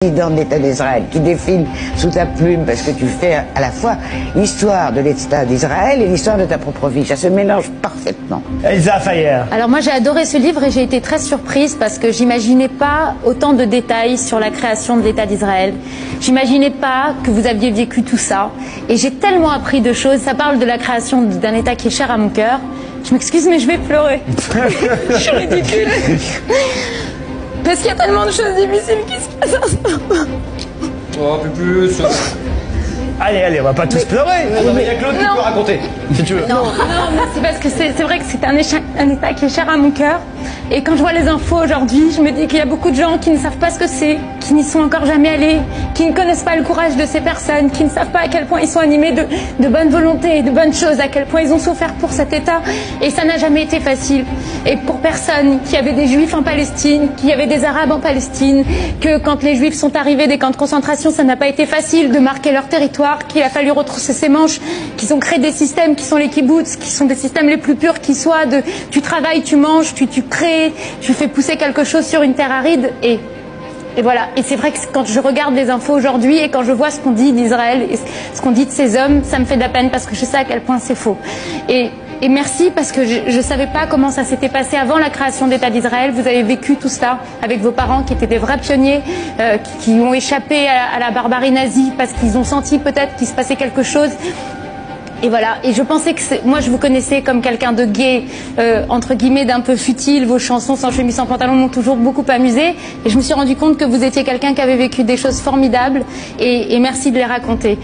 Président de l'État d'Israël, qui défile sous ta plume parce que tu fais à la fois l'histoire de l'État d'Israël et l'histoire de ta propre vie. Ça se mélange parfaitement. Elsa Fayer. Alors moi j'ai adoré ce livre et j'ai été très surprise parce que j'imaginais pas autant de détails sur la création de l'État d'Israël. J'imaginais pas que vous aviez vécu tout ça et j'ai tellement appris de choses. Ça parle de la création d'un État qui est cher à mon cœur. Je m'excuse mais je vais pleurer. Je suis ridicule. Parce qu'il y a tellement de choses difficiles qui se passent en ce moment. Oh, un peu plus. Allez, on va pas tous pleurer. Il y a Claude qui peut raconter, si tu veux. Non, mais c'est parce que c'est vrai que c'est un État qui est cher à mon cœur. Et quand je vois les infos aujourd'hui, je me dis qu'il y a beaucoup de gens qui ne savent pas ce que c'est, qui n'y sont encore jamais allés, qui ne connaissent pas le courage de ces personnes, qui ne savent pas à quel point ils sont animés de bonne volonté et de bonnes choses, à quel point ils ont souffert pour cet État. Et ça n'a jamais été facile. Et pour personne, qu'il y avait des Juifs en Palestine, qu'il y avait des Arabes en Palestine, que quand les Juifs sont arrivés des camps de concentration, ça n'a pas été facile de marquer leur territoire, qu'il a fallu retrousser ses manches, qu'ils ont créé des systèmes qui sont les kibbutz, qui sont des systèmes les plus purs qui soient, tu travailles, tu manges, tu crées, tu fais pousser quelque chose sur une terre aride et voilà. Et c'est vrai que quand je regarde les infos aujourd'hui et quand je vois ce qu'on dit d'Israël et ce qu'on dit de ces hommes, ça me fait de la peine parce que je sais à quel point c'est faux. Et merci parce que je ne savais pas comment ça s'était passé avant la création d'État d'Israël. Vous avez vécu tout cela avec vos parents qui étaient des vrais pionniers, qui ont échappé à la barbarie nazie parce qu'ils ont senti peut-être qu'il se passait quelque chose. Et voilà, et je pensais que moi je vous connaissais comme quelqu'un de gai, entre guillemets d'un peu futile. Vos chansons sans chemise sans pantalon m'ont toujours beaucoup amusé et je me suis rendu compte que vous étiez quelqu'un qui avait vécu des choses formidables et merci de les raconter.